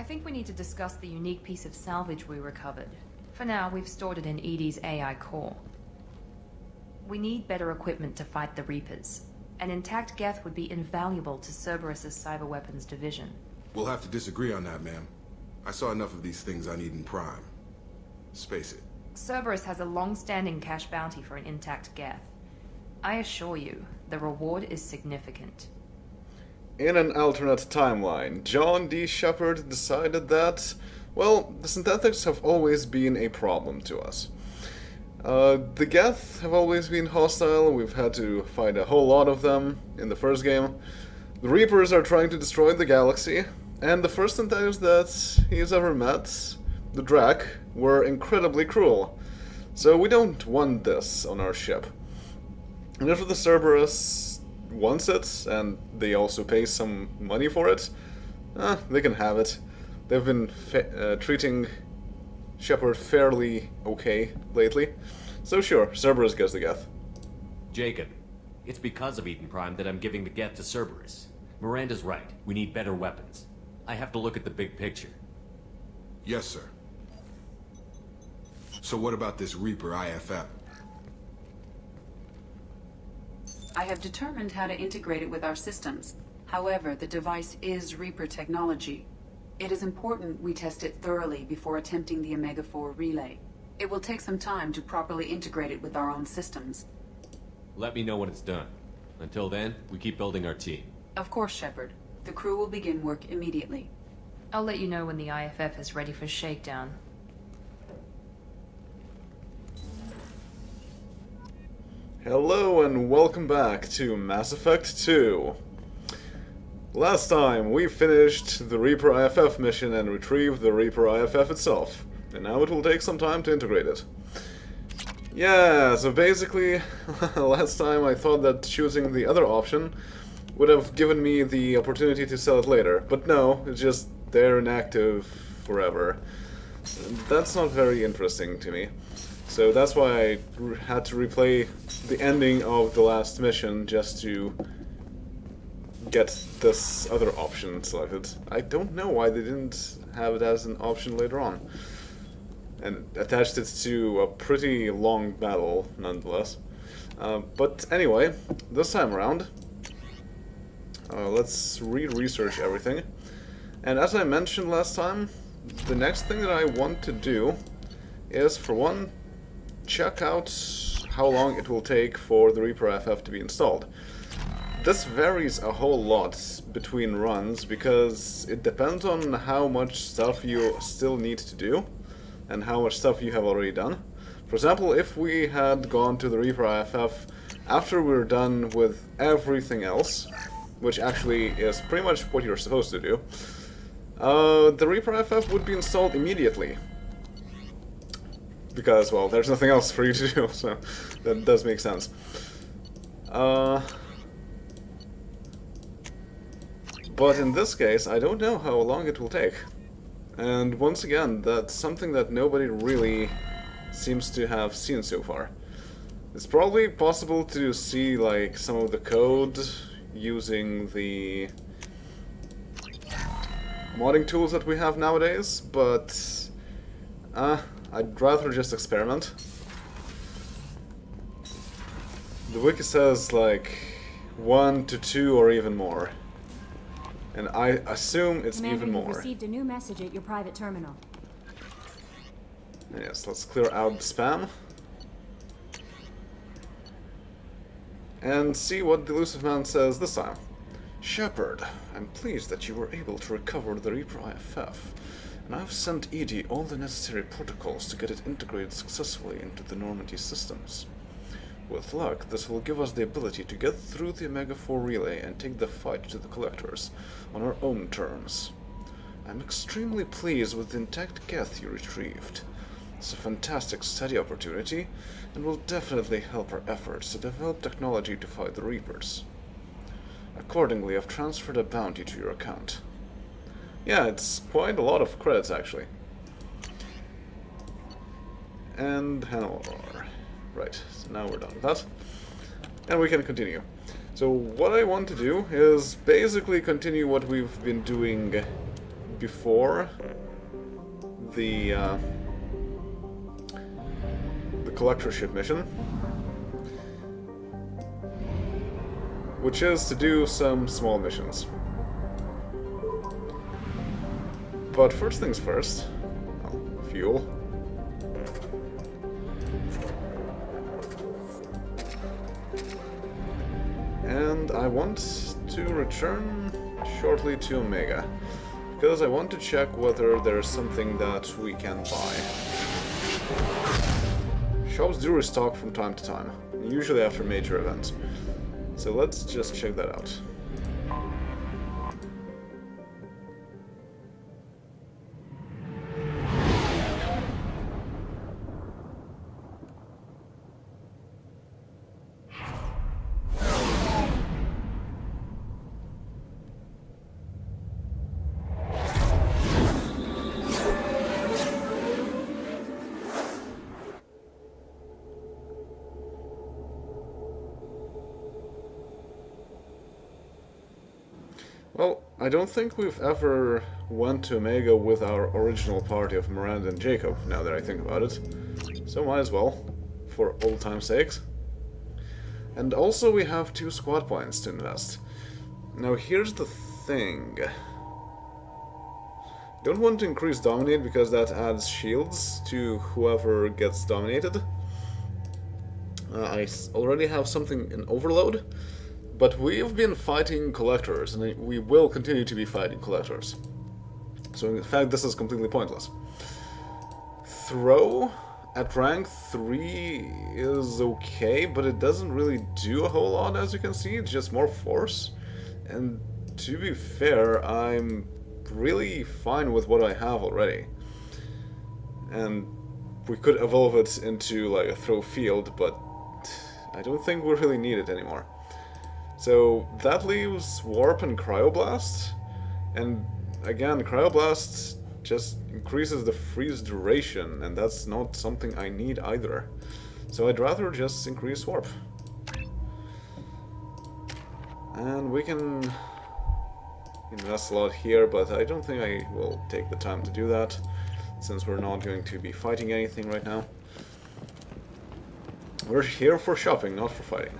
I think we need to discuss the unique piece of salvage we recovered. For now, we've stored it in EDI's AI core. We need better equipment to fight the Reapers. An intact Geth would be invaluable to Cerberus's cyber weapons division. We'll have to disagree on that, ma'am. I saw enough of these things I need in Prime. Space it. Cerberus has a long-standing cash bounty for an intact Geth. I assure you, the reward is significant. In an alternate timeline, John D. Shepard decided that, well, the synthetics have always been a problem to us. The Geth have always been hostile, we've had to fight a whole lot of them in the first game. The Reapers are trying to destroy the galaxy, and the first synthetics that he's ever met, the Drak, were incredibly cruel. So we don't want this on our ship. And if the Cerberus wants it, and they also pay some money for it, they can have it. They've been treating Shepard fairly okay lately. So sure, Cerberus gets the Geth. Jacob, it's because of Eden Prime that I'm giving the Geth to Cerberus. Miranda's right. We need better weapons. I have to look at the big picture. Yes, sir. So what about this Reaper IFF? I have determined how to integrate it with our systems. However, the device is Reaper technology. It is important we test it thoroughly before attempting the Omega-4 relay. It will take some time to properly integrate it with our own systems. Let me know when it's done. Until then, we keep building our team. Of course, Shepard. The crew will begin work immediately. I'll let you know when the IFF is ready for shakedown. Hello and welcome back to Mass Effect 2. Last time we finished the Reaper IFF mission and retrieved the Reaper IFF itself, and now it will take some time to integrate it. Yeah, so basically, last time I thought that choosing the other option would have given me the opportunity to sell it later, but no, it's just there inactive forever. That's not very interesting to me. So that's why I had to replay the ending of the last mission just to get this other option selected. I don't know why they didn't have it as an option later on. And attached it to a pretty long battle, nonetheless. But anyway, this time around, let's research everything. And as I mentioned last time, the next thing that I want to do is, for one, check out how long it will take for the Reaper FF to be installed. This varies a whole lot between runs because it depends on how much stuff you still need to do and how much stuff you have already done. For example, if we had gone to the Reaper IFF after we were done with everything else, which actually is pretty much what you're supposed to do, the Reaper IFF would be installed immediately. Because, well, there's nothing else for you to do, so that does make sense. But in this case, I don't know how long it will take. And once again, that's something that nobody really seems to have seen so far. It's probably possible to see, like, some of the code using the modding tools that we have nowadays, but I'd rather just experiment. The wiki says like 1 to 2 or even more. And I assume it's Commander, even more. You've received a new message at your private terminal. Yes, let's clear out the spam. And see what the elusive man says this time. Shepard, I'm pleased that you were able to recover the Reaper IFF. And I've sent EDI all the necessary protocols to get it integrated successfully into the Normandy systems. With luck, this will give us the ability to get through the Omega-4 relay and take the fight to the Collectors on our own terms. I'm extremely pleased with the intact Geth you retrieved. It's a fantastic study opportunity, and will definitely help our efforts to develop technology to fight the Reapers. Accordingly, I've transferred a bounty to your account. Yeah, it's quite a lot of credits, actually. And Hanover. Right, so now we're done with that. And we can continue. So what I want to do is basically continue what we've been doing before the collectorship mission, which is to do some small missions. But first things first, well, fuel. And I want to return shortly to Omega, because I want to check whether there's something that we can buy. Shops do restock from time to time, usually after major events. So let's just check that out. Well, I don't think we've ever went to Omega with our original party of Miranda and Jacob, now that I think about it. So might as well, for old time's sakes. And also we have 2 squad points to invest. Now here's the thing. Don't want to increase Dominate because that adds shields to whoever gets dominated. I already have something in Overload. But we've been fighting collectors, and we will continue to be fighting collectors. So in fact, this is completely pointless. Throw at rank 3 is okay, but it doesn't really do a whole lot, as you can see. It's just more force. And to be fair, I'm really fine with what I have already. And we could evolve it into like a throw field, but I don't think we really need it anymore. So that leaves Warp and Cryoblast, and again, Cryoblast just increases the freeze duration, and that's not something I need either. So I'd rather just increase Warp. And we can invest a lot here, but I don't think I will take the time to do that, since we're not going to be fighting anything right now. We're here for shopping, not for fighting.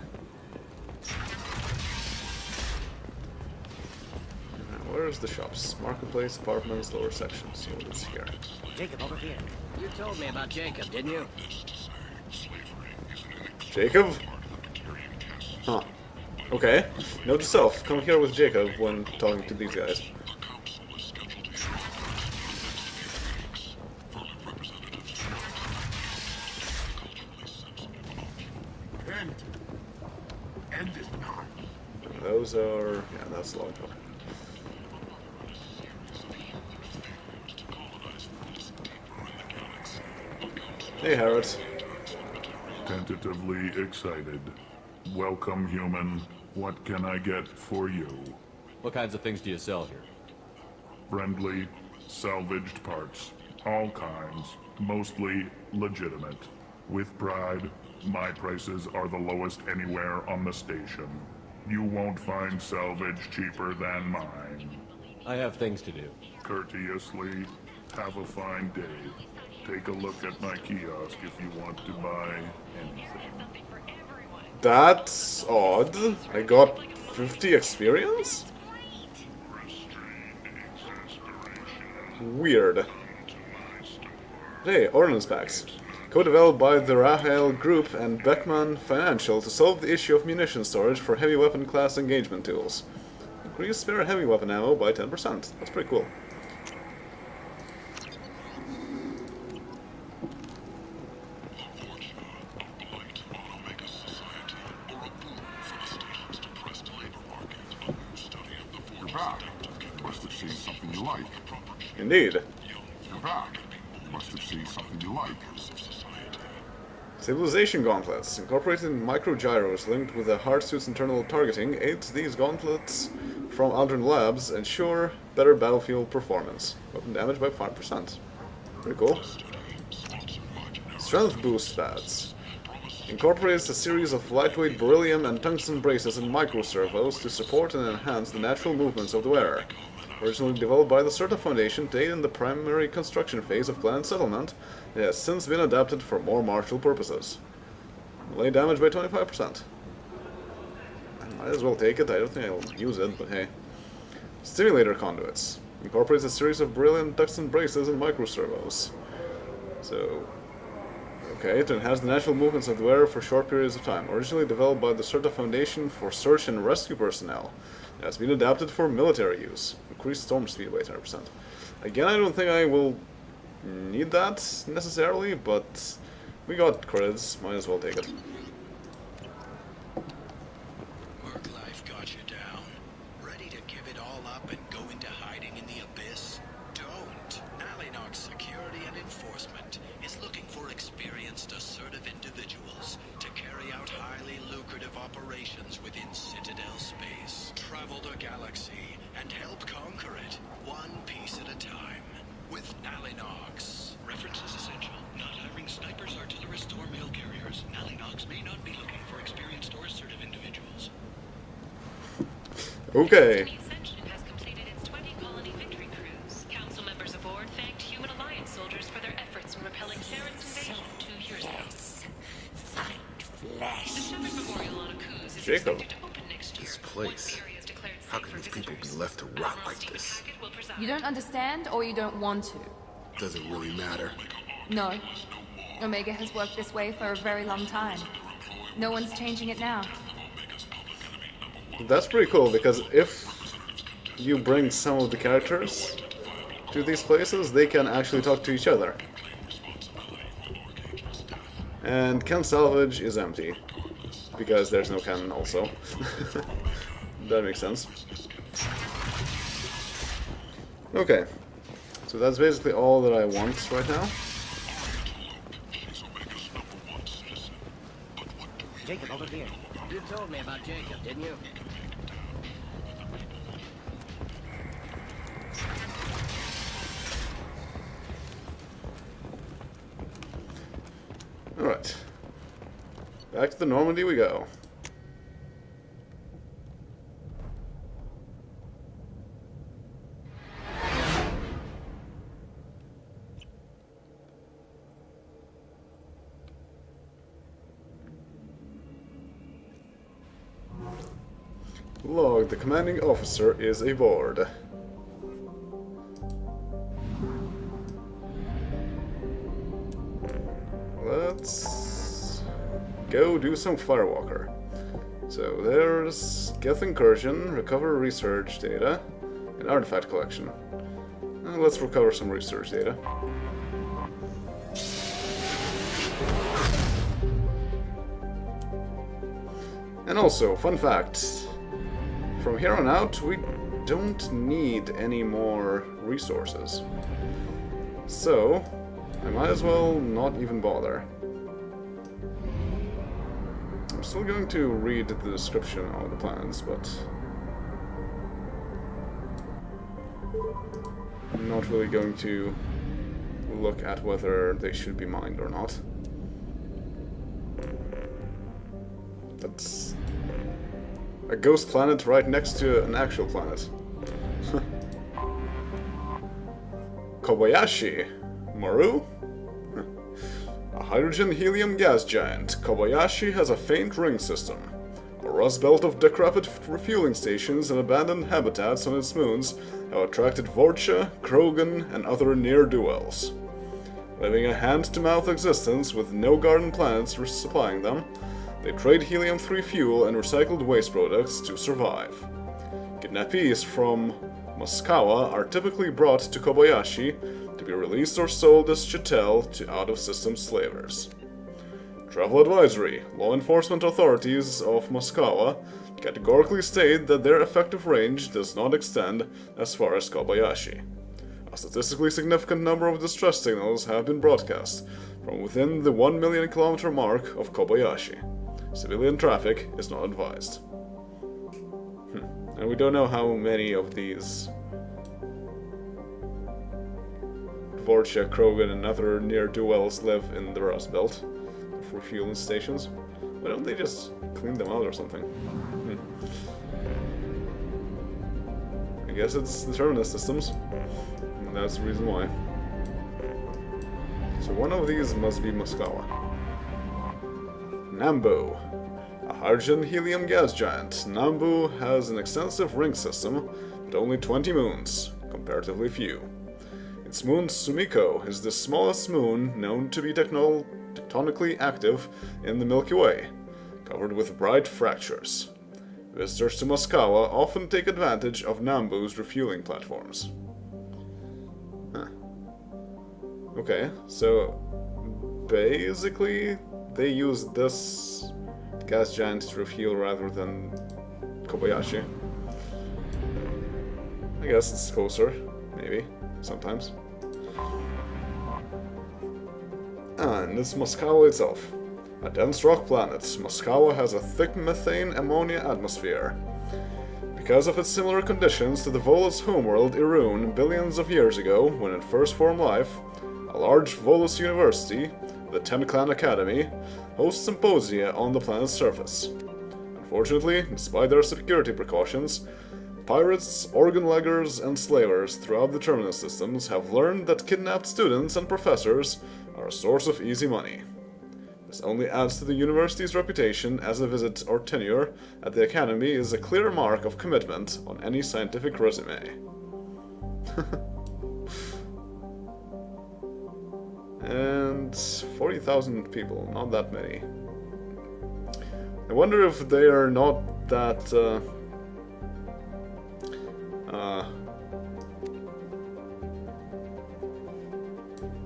Where's the shops? Marketplace, apartments, lower sections. So it's here. Jacob, over here. You told me about Jacob, didn't you? Jacob? Huh. Okay. Note to self, come here with Jacob when talking to these guys. Those are... yeah, that's logical. Hey, Harrod. Tentatively excited. Welcome, human. What can I get for you? What kinds of things do you sell here? Friendly, salvaged parts. All kinds. Mostly legitimate. With pride, my prices are the lowest anywhere on the station. You won't find salvage cheaper than mine. I have things to do. Courteously, have a fine day. Take a look at my kiosk if you want to buy anything. That's odd. I got 50 experience? Weird. Hey, ordnance packs. Co-developed by the Rahel Group and Beckman Financial to solve the issue of munition storage for heavy weapon class engagement tools. Increase spare heavy weapon ammo by 10%. That's pretty cool. Indeed. You're back. You must have seen something you like. Civilization gauntlets. Incorporated microgyros linked with the hard suit's internal targeting aids these gauntlets from Aldrin Labs ensure better battlefield performance. Weapon damage by 5%. Pretty cool. Strength boost pads. Incorporates a series of lightweight beryllium and tungsten braces and microservos to support and enhance the natural movements of the wearer. Originally developed by the Certa Foundation to aid in the primary construction phase of planet settlement, it has since been adapted for more martial purposes. Melee damage by 25%. I might as well take it. I don't think I'll use it, but hey. Stimulator conduits. Incorporates a series of brilliant tungsten braces and microservos. So, okay, to enhance the natural movements of the wearer for short periods of time. Originally developed by the Certa Foundation for search and rescue personnel, it has been adapted for military use. Increased storm speed by 10%. Again, I don't think I will need that necessarily, but we got credits, might as well take it. Work life got you down. Ready to give it all up and go into hiding in the abyss? Don't. Nalinox Security and Enforcement is looking for experienced, assertive individuals to carry out highly lucrative operations within Citadel space. Travel the galaxy and help conquer it, one piece at a time. With Nalinox. Reference is essential. Not hiring snipers, artillerists, or mail carriers. Nalinox may not be looking for experienced or assertive individuals. Okay. The Ascension has completed its 20-colony victory cruise. Council members aboard thanked Human Alliance soldiers for their efforts in repelling Saren's invasion 2 years ago. The Shepard Memorial on Cayce is Jacob. expected to open next year. This place. How can these people be left to rot like this? You don't understand, or you don't want to? Doesn't really matter. No. Omega has worked this way for a very long time. No one's changing it now. That's pretty cool, because if you bring some of the characters to these places, they can actually talk to each other. And Can Salvage is empty, because there's no cannon also. That makes sense. Okay, so that's basically all that I want right now. Jacob, over here. You told me about Jacob, didn't you? Alright. Back to the Normandy we go. Log, the commanding officer is aboard. Let's go do some Firewalker. So there's Geth Incursion, recover research data, and artifact collection. Let's recover some research data. And also, fun fact, from here on out we don't need any more resources. So, I might as well not even bother. I'm still going to read the description of the plans, but I'm not really going to look at whether they should be mined or not. That's a ghost planet right next to an actual planet. Kobayashi. Maru? A hydrogen-helium gas giant, Kobayashi has a faint ring system. A rust belt of decrepit refueling stations and abandoned habitats on its moons have attracted Vorcha, Krogan, and other ne'er-do-wells. Living a hand-to-mouth existence with no garden planets supplying them, they trade helium-3 fuel and recycled waste products to survive. Kidnappees from Moskawa are typically brought to Kobayashi to be released or sold as chattel to out-of-system slavers. Travel advisory. Law enforcement authorities of Moskawa categorically state that their effective range does not extend as far as Kobayashi. A statistically significant number of distress signals have been broadcast from within the 1 million kilometer mark of Kobayashi. Civilian traffic is not advised. And we don't know how many of these Vorcha, Krogan, and other near-do-wells live in the Rust Belt, refueling stations. Why don't they just clean them out or something? I guess it's the Terminus Systems. And that's the reason why. So one of these must be Moskawa. Nambu. A hydrogen-helium gas giant, Nambu has an extensive ring system, but only 20 moons, comparatively few. Its moon Sumiko is the smallest moon known to be tectonically active in the Milky Way, covered with bright fractures. Visitors to Moskawa often take advantage of Nambu's refueling platforms. Huh. Okay, so basically they use this gas giant to refuel rather than Kobayashi. I guess it's closer, maybe, sometimes. And it's Moskawa itself. A dense rock planet, Moskawa has a thick methane-ammonia atmosphere. Because of its similar conditions to the Volus homeworld Irun billions of years ago, when it first formed life, a large Volus university, the Ten Clan Academy, hosts symposia on the planet's surface. Unfortunately, despite their security precautions, pirates, organ leggers, and slavers throughout the Terminus Systems have learned that kidnapped students and professors are a source of easy money. This only adds to the university's reputation, as a visit or tenure at the academy is a clear mark of commitment on any scientific resume. And 40,000 people, not that many. I wonder if they are not that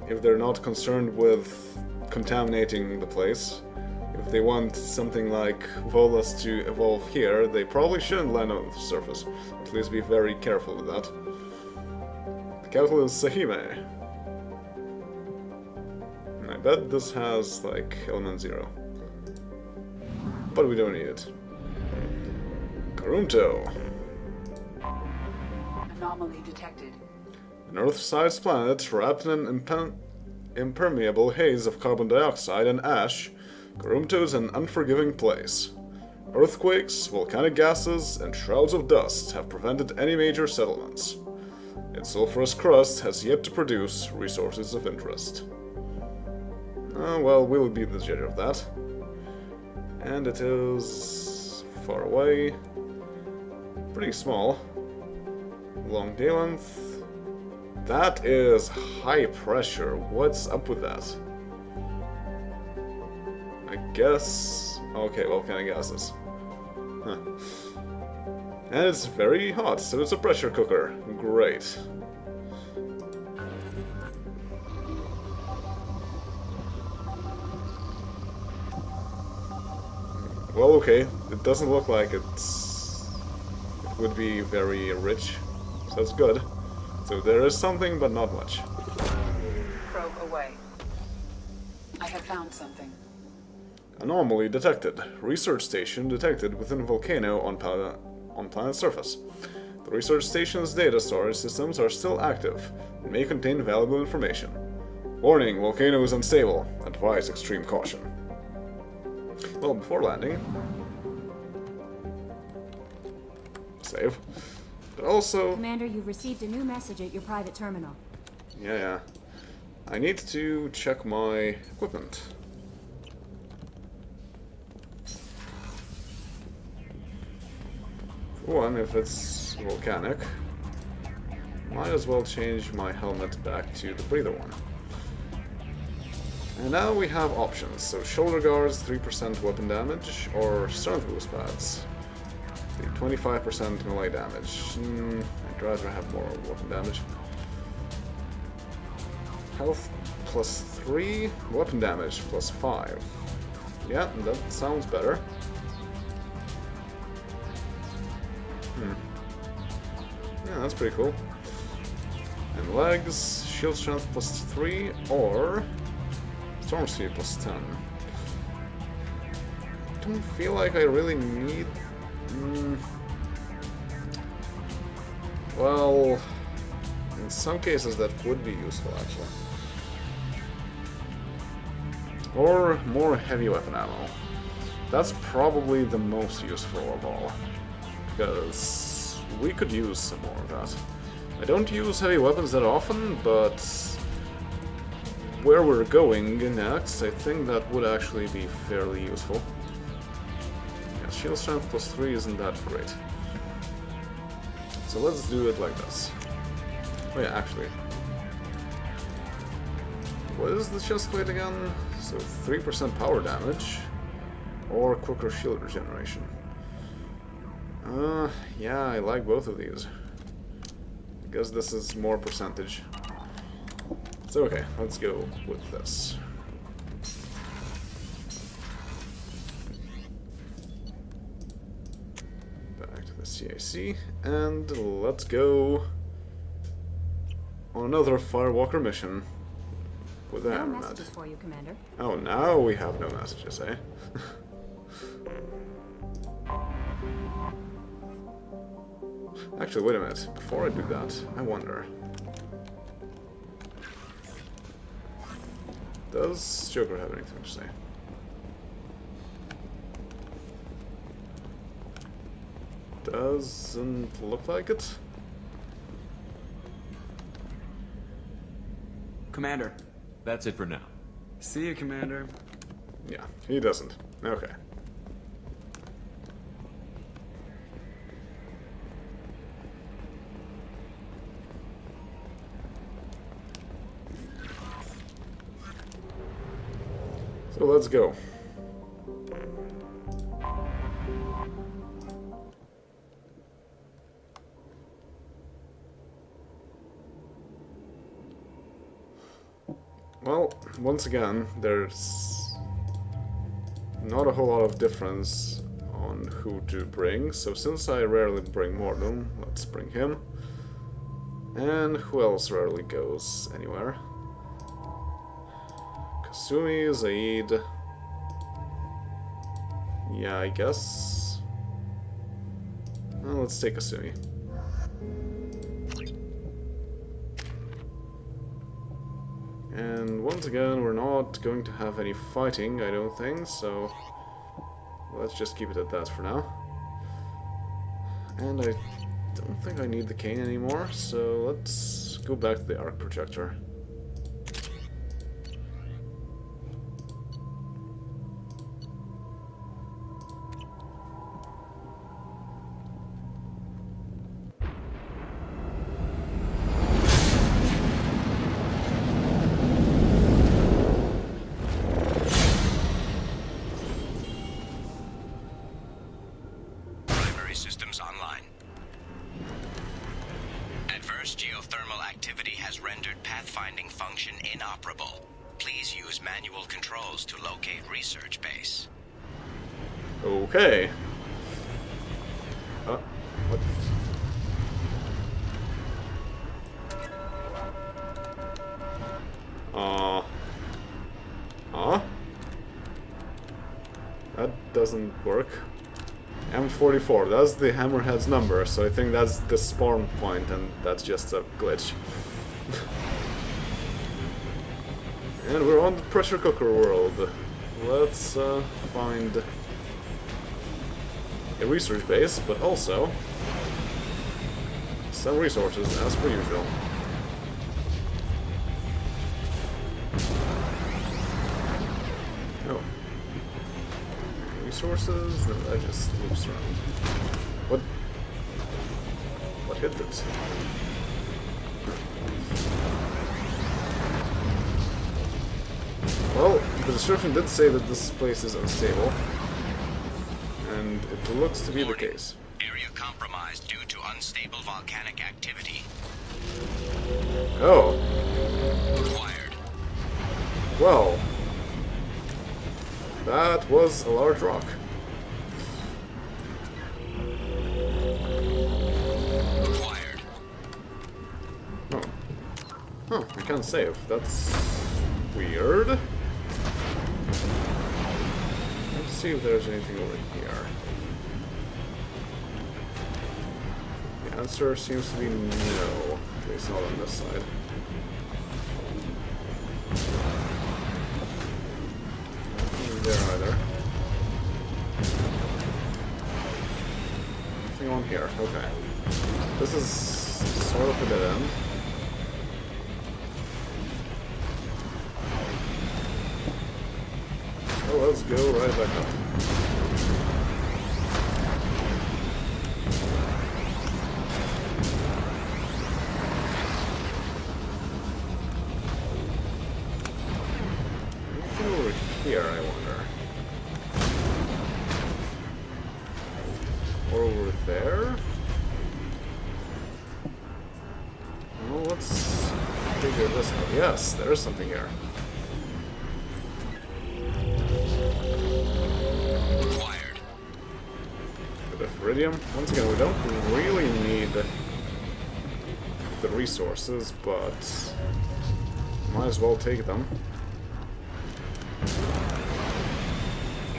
if they're not concerned with contaminating the place. If they want something like Volus to evolve here, they probably shouldn't land on the surface. At least be very careful with that. The capital is Sahime. I bet this has, like, element 0. But we don't need it. Karunto. Anomaly detected. An Earth-sized planet wrapped in an impermeable haze of carbon dioxide and ash, Karunto is an unforgiving place. Earthquakes, volcanic gases, and shrouds of dust have prevented any major settlements. Its sulfurous crust has yet to produce resources of interest. Well, we'll be the judge of that. And it is far away. Pretty small. Long day length. That is high pressure. What's up with that? I guess... Okay, volcanic gases. Huh. And it's very hot, so it's a pressure cooker. Great. Well, okay, it doesn't look like it would be very rich, so that's good. So there is something, but not much. Probe away. I have found something. Anomaly detected. Research station detected within volcano on planet surface. The research station's data storage systems are still active and may contain valuable information. Warning, volcano is unstable. Advise extreme caution. Well, before landing, save, but also... Commander, you've received a new message at your private terminal. Yeah. I need to check my equipment. For one, if it's volcanic, might as well change my helmet back to the breather one. And now we have options, so shoulder guards, 3% weapon damage, or strength boost pads, the 25% melee damage. I'd rather have more weapon damage. Health plus 3, weapon damage plus 5. Yeah, that sounds better. Yeah, that's pretty cool. And legs, shield strength plus 3, or storm speed plus 10. I don't feel like I really need... Well, in some cases that would be useful, actually. Or more heavy weapon ammo. That's probably the most useful of all, because we could use some more of that. I don't use heavy weapons that often, but where we're going next, I think that would actually be fairly useful. Yeah, shield strength plus 3 isn't that great. So let's do it like this. Oh yeah, actually. What is the chest plate again? So 3% power damage, or quicker shield regeneration. Yeah, I like both of these. I guess this is more percentage. So okay, let's go with this. Back to the Cayce, and let's go on another Firewalker mission with a No hammerhead. messages for you, Commander. Oh, now we have no messages, eh? Actually, wait a minute. Before I do that, I wonder. Does Joker have anything to say? Doesn't look like it. Commander. That's it for now. See you, Commander. Yeah, he doesn't. Okay. So let's go. Well, once again, there's not a whole lot of difference on who to bring, so since I rarely bring Mordum, let's bring him. And who else rarely goes anywhere? Kasumi, Zaid. Yeah, I guess. Well, let's take Kasumi. And once again, we're not going to have any fighting, I don't think, so let's just keep it at that for now. And I don't think I need the cane anymore, so let's go back to the arc projector. Systems online. Adverse geothermal activity has rendered pathfinding function inoperable. Please use manual controls to locate research base. Okay. What? That doesn't work. M44, that's the Hammerhead's number, so I think that's the spawn point, and that's just a glitch. And we're on the pressure cooker world. Let's find a research base, but also some resources, as per usual. Oh. Resources? No, that just loops around. What? What hit this? Well, the description did say that this place is unstable, and it looks to be the case. Area compromised due to unstable volcanic activity. Oh. Acquired. Well. That was a large rock. Acquired. Oh. Huh, I can't save. That's weird. Let's see if there's anything over here. The answer seems to be no. At least not on this side. Nothing there either. nothing on here. Okay. This is sort of a dead end. Oh, let's go right back up. Anything over here, I wonder. Or over there? Well, let's figure this out. Yes, there's something here. Acquired. Bit of iridium. Once again, we don't really need the resources, but might as well take them.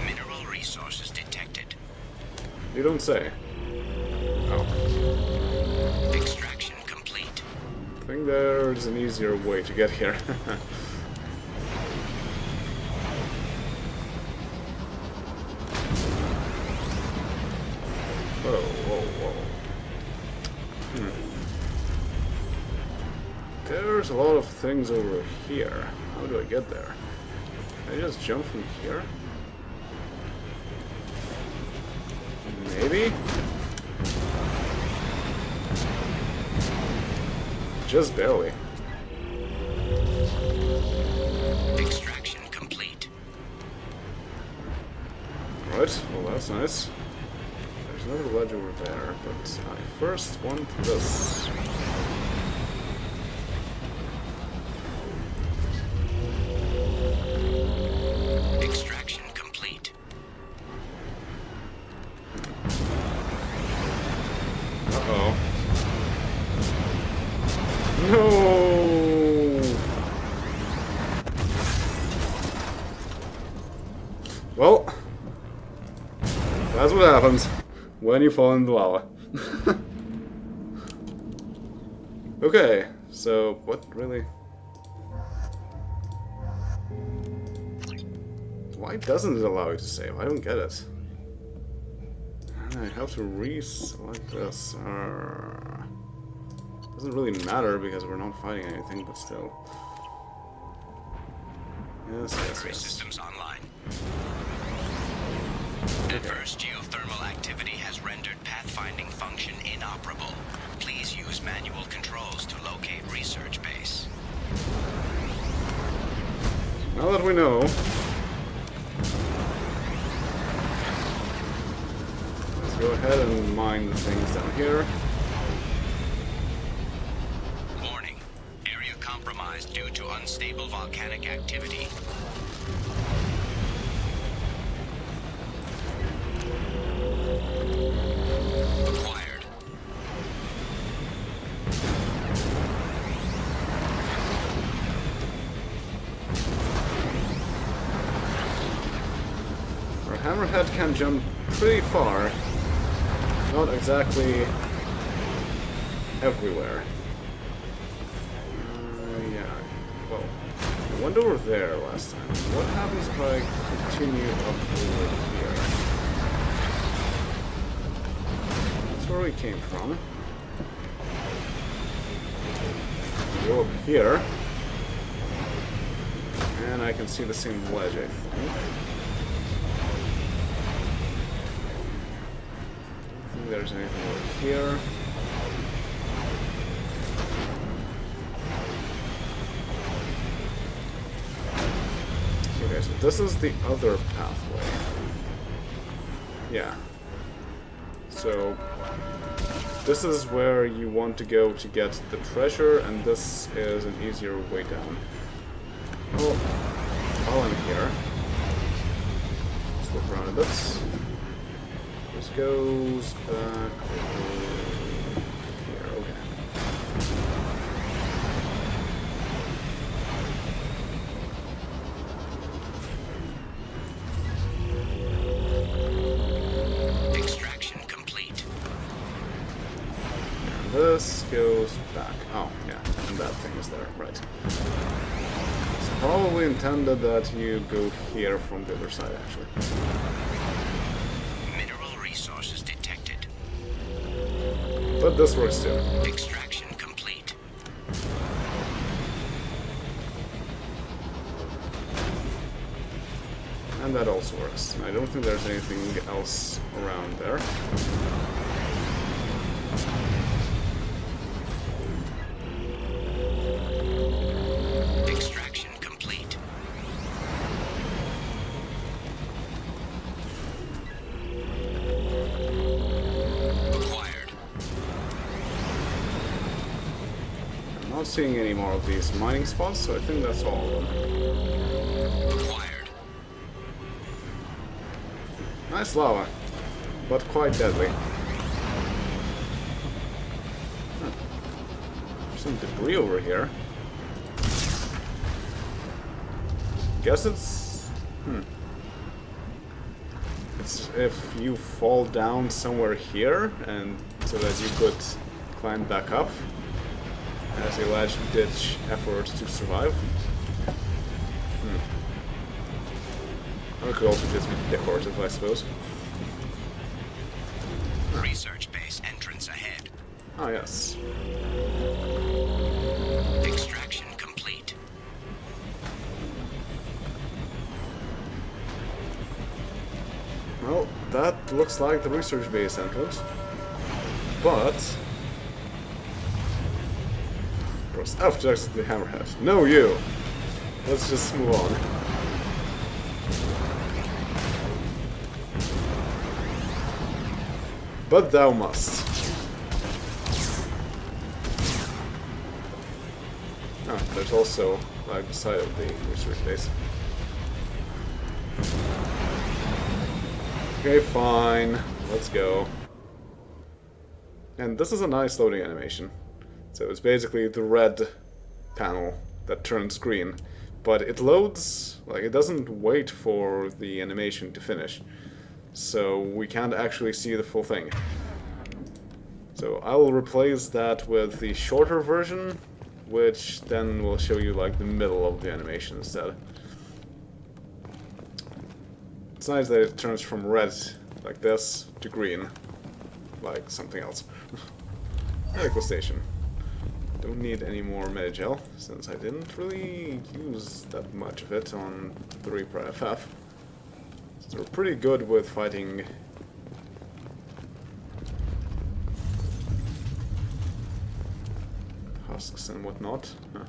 Mineral resources detected. You don't say. Oh. Extraction complete. I think there's an easier way to get here. Whoa, whoa, whoa. There's a lot of things over here. How do I get there? Can I just jump from here? Maybe? Just barely. Extraction complete. Right, well that's nice. There's another ledge over there, but I first want this. Extraction complete. Uh-oh. No! Well, that's what happens when you fall into lava. Okay, so what really? Why doesn't it allow you to save? I don't get it. I have to reselect this. Doesn't really matter because we're not fighting anything, but still. Yes, yes, yes. Systems online. Adverse geothermal activity has rendered pathfinding function inoperable. Please use manual controls to locate research base. Now that we know, let's go ahead and mine the things down here. Warning. Area compromised due to unstable volcanic activity. Acquired. Our hammerhead can jump pretty far. Not exactly everywhere. Yeah. Well, I went over there last time. What happens if I continue up over here? That's where we came from. Go up here. And I can see the same ledge, I think. There's anything over here. Okay, so this is the other pathway. Yeah. So this is where you want to go to get the treasure, and this is an easier way down. Oh, while I'm here, let's look around a bit. This goes back over here. Okay. Extraction complete. And this goes back. Oh, yeah, and that thing is there, right. It's probably intended that you go here from the other side, actually. Mineral resources detected. But this works too. Extraction complete. And that also works. I don't think there's anything else around there. Extraction complete. Acquired. I'm not seeing any more of these mining spots, so I think that's all of them. Acquired. Nice lava, but quite deadly. Huh. There's some debris over here. Guess it's... It's if you fall down somewhere here, and so that you could climb back up as a last-ditch effort to survive. Or it could also just be decorative, I suppose. Research base entrance ahead. Ah, yes. Extraction complete. Well, that looks like the research base entrance. But... press F to exit the hammerhead. No, you! Let's just move on. But thou must. Ah, there's also like the side of the research base. Okay, fine. Let's go. And this is a nice loading animation. So it's basically the red panel that turns green. But it loads, like it doesn't wait for the animation to finish. So we can't actually see the full thing. So I'll replace that with the shorter version, which then will show you like the middle of the animation instead. It's nice that it turns from red, like this, to green, like something else. Medical station. Don't need any more Medigel, since I didn't really use that much of it on the Reaper FF. So we're pretty good with fighting husks and whatnot. Huh.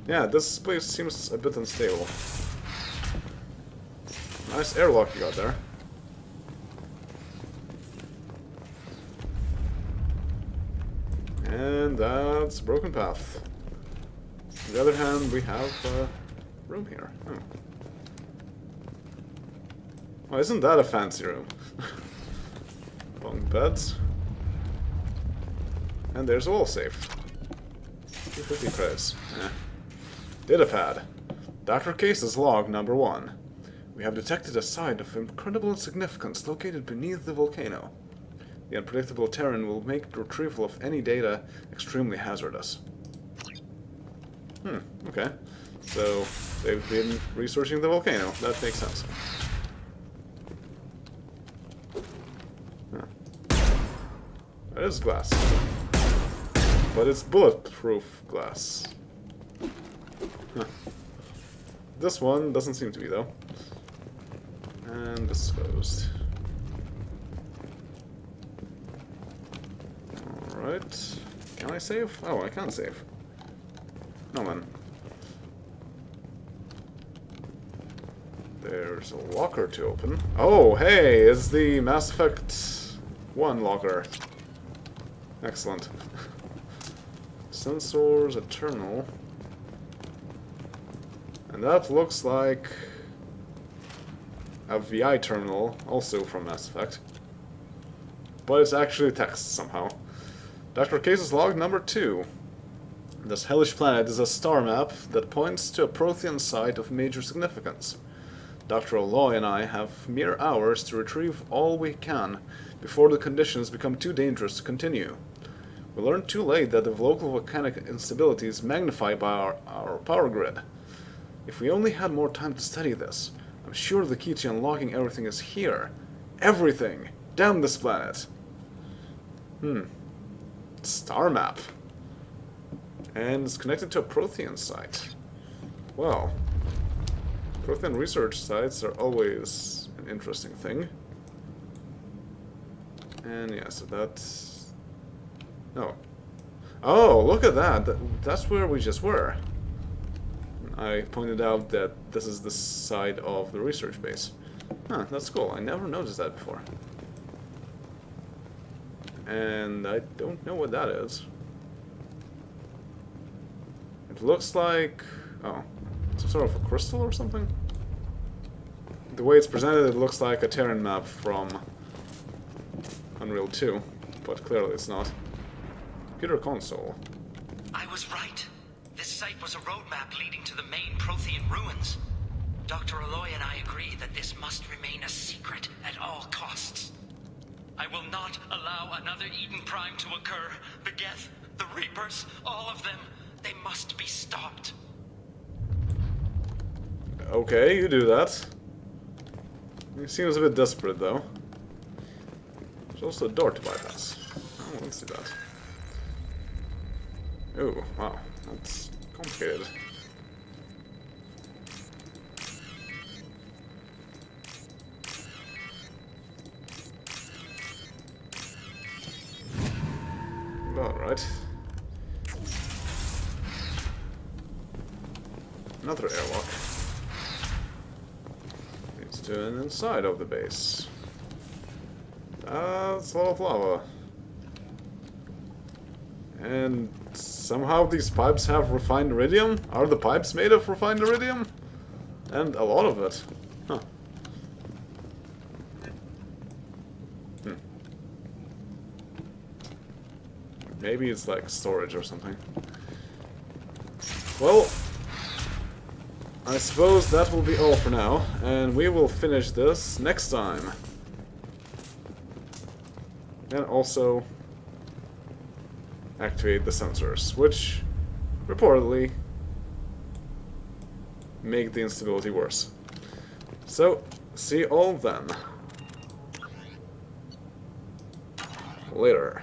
Yeah, this place seems a bit unstable. Nice airlock you got there. And that's Broken Path. On the other hand, we have room here. Oh. Oh, isn't that a fancy room? Bunk beds. And there's a wall safe. 250 credits. Data pad. Dr. Cayce's log number 1. We have detected a site of incredible significance located beneath the volcano. The unpredictable terrain will make the retrieval of any data extremely hazardous. Okay. So, they've been researching the volcano. That makes sense. That is glass. But it's bulletproof glass. Huh. This one doesn't seem to be, though. And this is closed. Alright. Can I save? Oh, I can't save. No, man. There's a locker to open. Oh, hey! It's the Mass Effect 1 locker. Excellent. Sensors, a terminal. And that looks like a VI terminal, also from Mass Effect. But it's actually text somehow. Dr. Cayce's log number 2. This hellish planet is a star map that points to a Prothean site of major significance. Dr. Aloy and I have mere hours to retrieve all we can before the conditions become too dangerous to continue. We learned too late that the local volcanic instability is magnified by our power grid. If we only had more time to study this, I'm sure the key to unlocking everything is here. Everything! Damn this planet! Star map. And it's connected to a Prothean site. Well, Prothean research sites are always an interesting thing. And yeah, so that's... No. Oh, look at that! That's where we just were. I pointed out that this is the side of the research base. Huh, that's cool. I never noticed that before. And I don't know what that is. It looks like... oh, some sort of a crystal or something? The way it's presented, it looks like a Terran map from Unreal 2, but clearly it's not. Computer console. I was right. This site was a roadmap leading to the main Prothean ruins. Dr. Aloy and I agree that this must remain a secret at all costs. I will not allow another Eden Prime to occur. The Geth, the Reapers, all of them, they must be stopped. Okay, you do that. He seems a bit desperate, though. There's also a door to bypass. Oh, let's see that. Ooh, wow, that's complicated. Alright. Another airlock. Leads to an inside of the base. That's a lot of lava. And somehow these pipes have refined iridium? Are the pipes made of refined iridium? And a lot of it. Huh. Maybe it's like storage or something. Well, I suppose that will be all for now, and we will finish this next time. And also activate the sensors, which reportedly make the instability worse. So, see you all then. Later.